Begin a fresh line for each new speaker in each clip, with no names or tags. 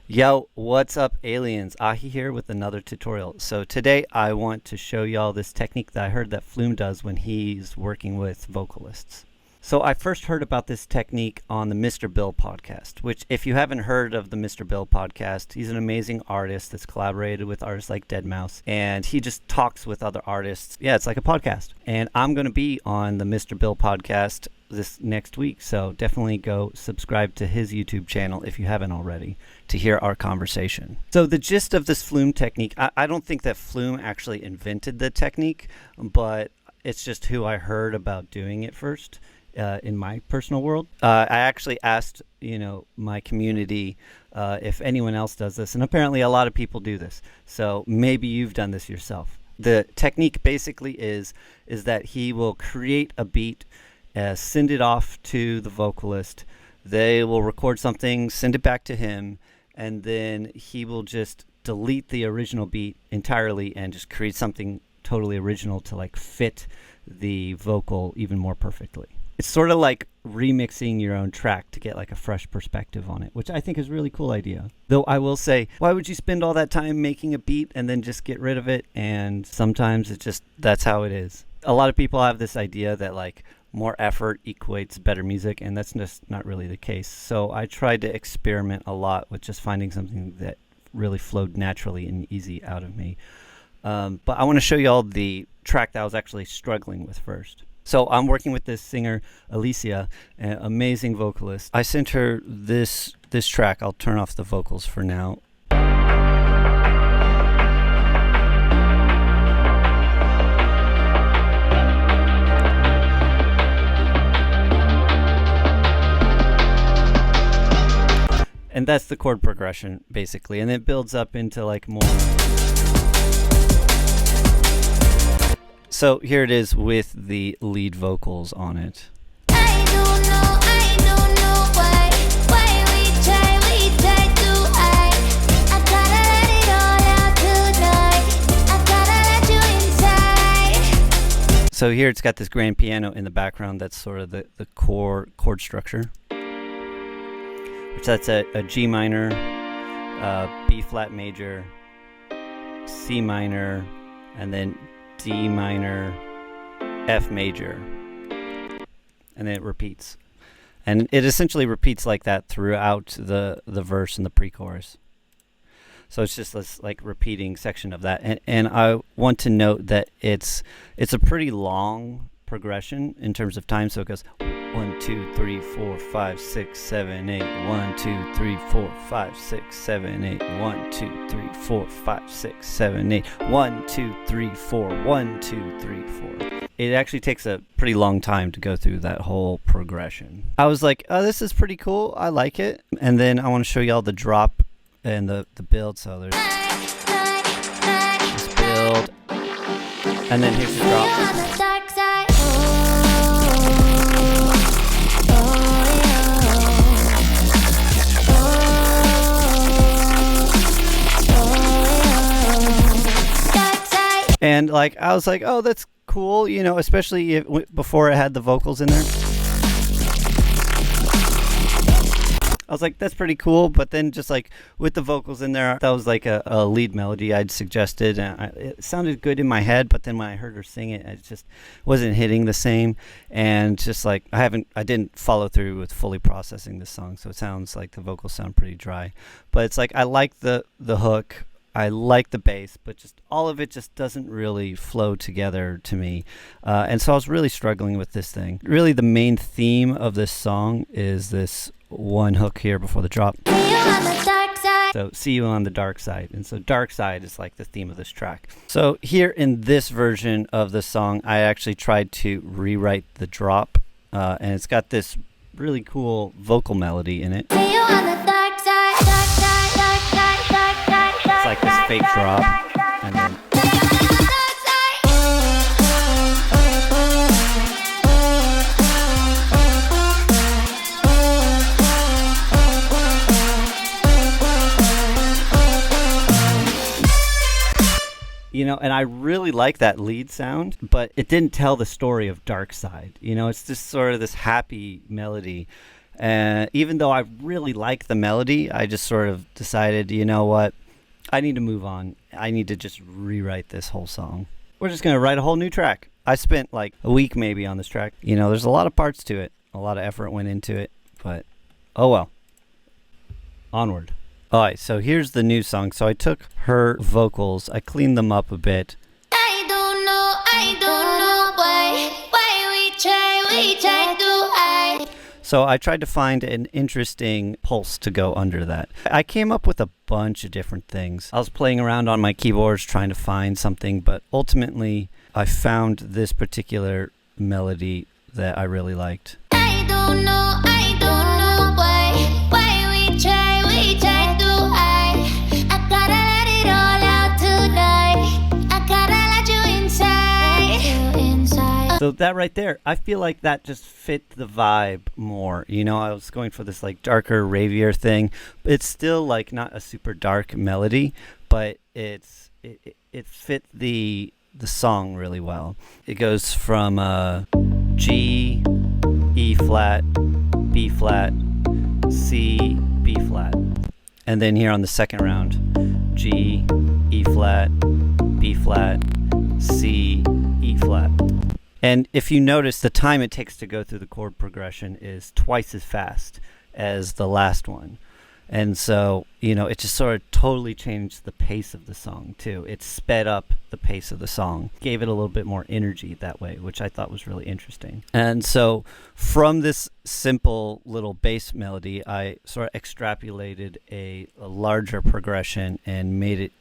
Yo, what's up, aliens? AHEE here with another tutorial. So today I want to show y'all this technique that I heard that Flume does when he's working with vocalists. So I first heard about this technique on the Mr. Bill podcast, which if you haven't heard of the Mr. Bill podcast, he's an amazing artist that's collaborated with artists like deadmau5, and he just talks with other artists. Yeah, it's like a podcast. And I'm going to be on the Mr. Bill podcast this next week, so definitely go subscribe to his YouTube channel if you haven't already to hear our conversation. So the gist of this Flume technique, I don't think that Flume actually invented the technique, but it's just who I heard about doing it first. In my personal world, I actually asked, my community if anyone else does this, and apparently a lot of people do this. So maybe you've done this yourself. The technique basically is that he will create a beat, send it off to the vocalist. They will record something, send it back to him, and then he will just delete the original beat entirely and just create something totally original to like fit the vocal even more perfectly. It's sort of like remixing your own track to get like a fresh perspective on it, which I think is a really cool idea. Though I will say, why would you spend all that time making a beat and then just get rid of it? And sometimes that's how it is. A lot of people have this idea that like more effort equates better music, and that's just not really the case. So I tried to experiment a lot with just finding something that really flowed naturally and easy out of me. But I want to show you all the track that I was actually struggling with first. So I'm working with this singer, Alicia, an amazing vocalist. I sent her this track. I'll turn off the vocals for now. And that's the chord progression, basically. And it builds up into like more. So here it is with the lead vocals on it. I don't know why we try too high. I gotta let it all out tonight. I gotta let you inside. So here it's got this grand piano in the background. That's sort of the core chord structure. Which that's a G minor, B flat major, C minor, and then D minor, F major, and then it repeats. And it essentially repeats like that throughout the verse and the pre-chorus. So it's just this like repeating section of that. And I want to note that it's a pretty long progression in terms of time. So it goes 1, 2, 3, 4, 5, 6, 7, 8. 1, 2, 3, 4, 5, 6, 7, 8. 1, 2, 3, 4, 5, 6, 7, 8. 1, 2, 3, 4. 1, 2, 3, 4. It actually takes a pretty long time to go through that whole progression. I was like, oh, this is pretty cool. I like it. And then I want to show y'all the drop and the build. So there's this build. And then here's the drop. And like I was like, oh, that's cool, especially before it had the vocals in there. I was like, that's pretty cool. But then just like with the vocals in there, that was like a lead melody I'd suggested. And it sounded good in my head. But then when I heard her sing it, it just wasn't hitting the same. And just like I didn't follow through with fully processing this song. So it sounds like the vocals sound pretty dry. But it's like I like the hook. I like the bass, but just all of it just doesn't really flow together to me. And so I was really struggling with this thing. Really the main theme of this song is this one hook here before the drop. So see you on the dark side. And so dark side is like the theme of this track. So here in this version of the song, I actually tried to rewrite the drop. And it's got this really cool vocal melody in it. Like this fake drop, and then and I really like that lead sound, but it didn't tell the story of Dark Side. It's just sort of this happy melody. And even though I really like the melody, I just sort of decided, you know what? I need to move on. I need to just rewrite this whole song. We're just going to write a whole new track. I spent like a week maybe on this track. You know, there's a lot of parts to it. A lot of effort went into it. But, oh well. Onward. All right, so here's the new song. So I took her vocals. I cleaned them up a bit.
I don't know why we try to hide.
So I tried to find an interesting pulse to go under that. I came up with a bunch of different things. I was playing around on my keyboards trying to find something, but ultimately I found this particular melody that I really liked.
I don't know why we try to hide. I gotta let it all out tonight. I gotta let you inside.
So that right there, I feel like that just fit the vibe more. You know, I was going for this like darker, ravier thing. It's still like not a super dark melody, but it fit the song really well. It goes from G, E flat, B flat, C, B flat. And then here on the second round, G, E flat, B flat, C, E flat. And if you notice, the time it takes to go through the chord progression is twice as fast as the last one. And so, you know, it just sort of totally changed the pace of the song, too. It sped up the pace of the song, gave it a little bit more energy that way, which I thought was really interesting. And so from this simple little bass melody, I sort of extrapolated a larger progression and made it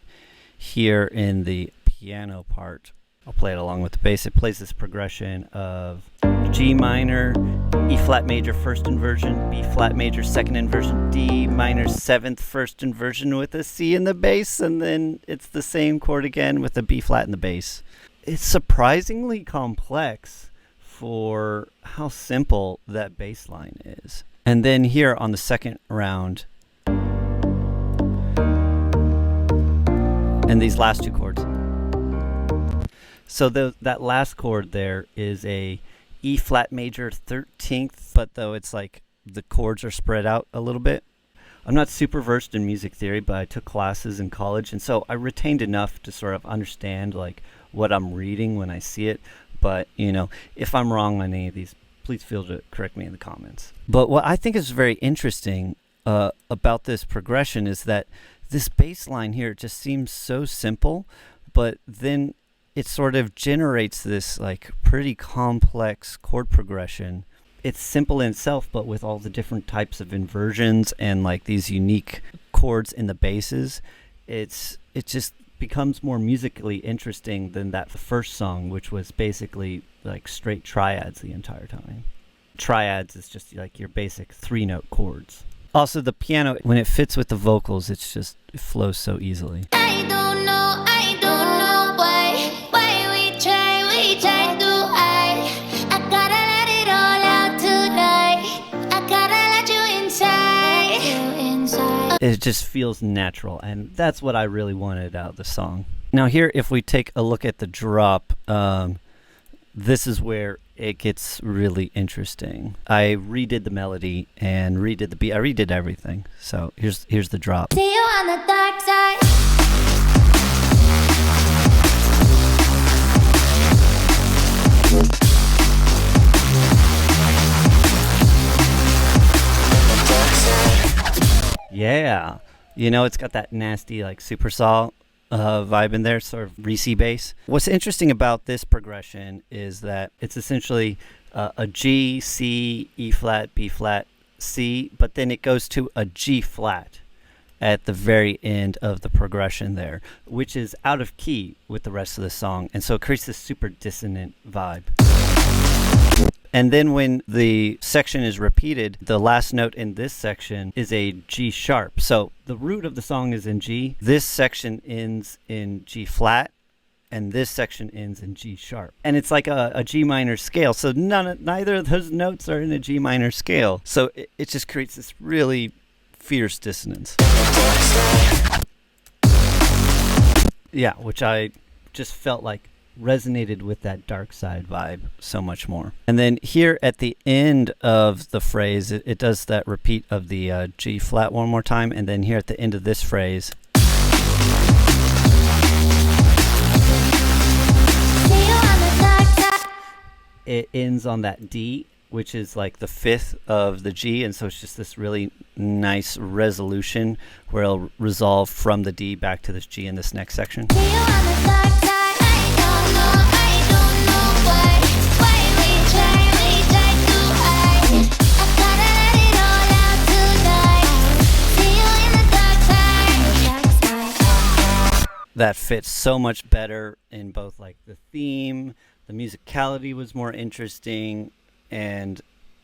here in the piano part. I'll play it along with the bass. It plays this progression of G minor, E flat major first inversion, B flat major second inversion, D minor seventh first inversion with a C in the bass, and then it's the same chord again with a B flat in the bass. It's surprisingly complex for how simple that bass line is. And then here on the second round, and these last two chords. So that last chord there is a E flat major 13th, but though it's like the chords are spread out a little bit. I'm not super versed in music theory, but I took classes in college, and so I retained enough to sort of understand like what I'm reading when I see it. But, you know, if I'm wrong on any of these, please feel to correct me in the comments. But what I think is very interesting about this progression is that this bass line here just seems so simple, but then it sort of generates this like pretty complex chord progression. It's simple in itself, but with all the different types of inversions and like these unique chords in the basses, it just becomes more musically interesting than that first song, which was basically like straight triads the entire time. Triads is just like your basic 3-note chords. Also, the piano, when it fits with the vocals, it flows so easily.
I don't know why we try to hide. I gotta let it all out tonight. I gotta let you inside.
It just feels natural, and that's what I really wanted out of the song. Now here, if we take a look at the drop, this is where it gets really interesting. I redid the melody and redid the beat. I redid everything. So here's the drop.
See you on the dark side.
Yeah, you know, it's got that nasty like super saw vibe in there, sort of Reese bass. What's interesting about this progression is that it's essentially a G, C, E flat, B flat, C, but then it goes to a G flat at the very end of the progression there, which is out of key with the rest of the song, and so it creates this super dissonant vibe. And then when the section is repeated, the last note in this section is a G sharp. So the root of the song is in G. This section ends in G flat, and this section ends in G sharp. And it's like a G minor scale. So neither of those notes are in a G minor scale. So it just creates this really fierce dissonance. Yeah, which I just felt like resonated with that dark side vibe so much more. And then here at the end of the phrase, it does that repeat of the G flat one more time, and then here at the end of this phrase, it ends on that D, which is like the fifth of the G, and so it's just this really nice resolution where it'll resolve from the D back to this G in this next section. That fits so much better in both like the theme, the musicality was more interesting, and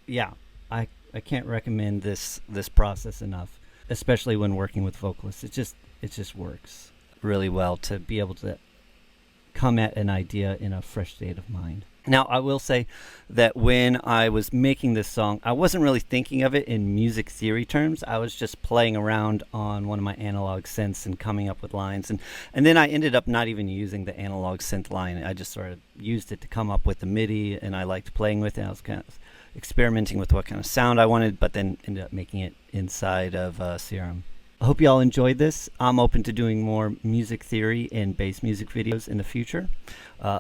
yeah, I can't recommend this process enough, especially when working with vocalists. It just works really well to be able to come at an idea in a fresh state of mind. Now, I will say that when I was making this song, I wasn't really thinking of it in music theory terms. I was just playing around on one of my analog synths and coming up with lines. And then I ended up not even using the analog synth line. I just sort of used it to come up with the MIDI, and I liked playing with it. I was kind of experimenting with what kind of sound I wanted, but then ended up making it inside of Serum. I hope you all enjoyed this. I'm open to doing more music theory and bass music videos in the future.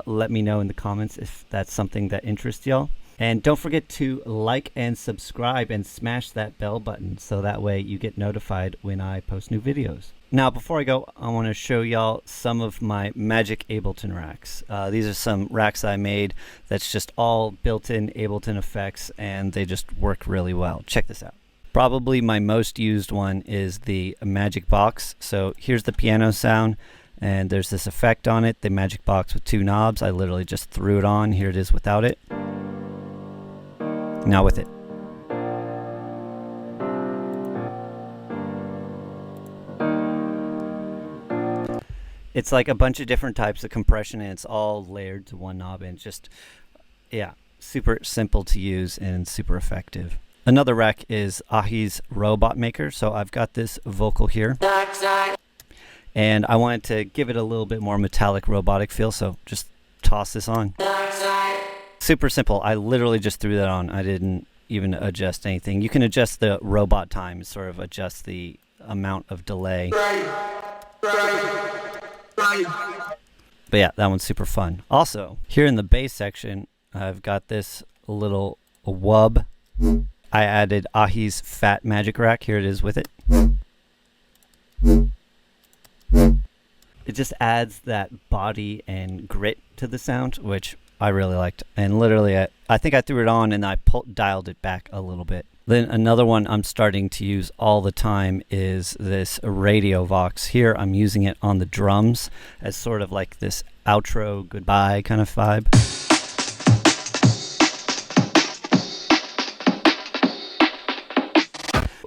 Let me know in the comments if that's something that interests y'all. And don't forget to like and subscribe and smash that bell button so that way you get notified when I post new videos. Now, before I go, I want to show y'all some of my Magic Ableton racks. These are some racks I made that's just all built-in Ableton effects, and they just work really well. Check this out. Probably my most used one is the Magic Box. So here's the piano sound, and there's this effect on it, the Magic Box with two knobs. I literally just threw it on. Here it is without it. Now with it. It's like a bunch of different types of compression, and it's all layered to one knob, and just, yeah, super simple to use and super effective. Another rack is AHEE's Robot Maker. So I've got this vocal here, and I wanted to give it a little bit more metallic robotic feel, so just toss this on. Super simple. I literally just threw that on. I didn't even adjust anything. You can adjust the robot time, sort of adjust the amount of delay. But yeah, that one's super fun. Also, here in the bass section, I've got this little wub. I added AHEE's Fat Magic Rack. Here it is with it. It just adds that body and grit to the sound, which I really liked. And literally, I think I threw it on and I dialed it back a little bit. Then another one I'm starting to use all the time is this Radio Vox. Here I'm using it on the drums as sort of like this outro goodbye kind of vibe.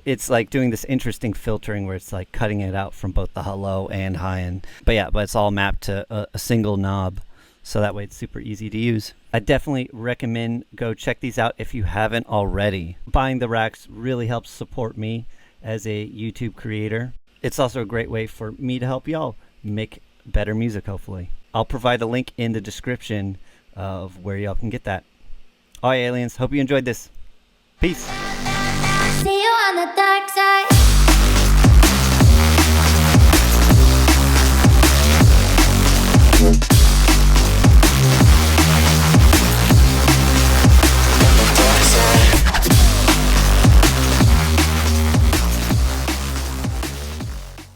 It's like doing this interesting filtering where it's like cutting it out from both the hello and high end. But yeah, but it's all mapped to a single knob, so that way it's super easy to use. I definitely recommend go check these out if you haven't already. Buying the racks really helps support me as a YouTube creator. It's also a great way for me to help y'all make better music, hopefully. I'll provide a link in the description of where y'all can get that. All right, aliens, hope you enjoyed this. Peace.
See you on the dark side.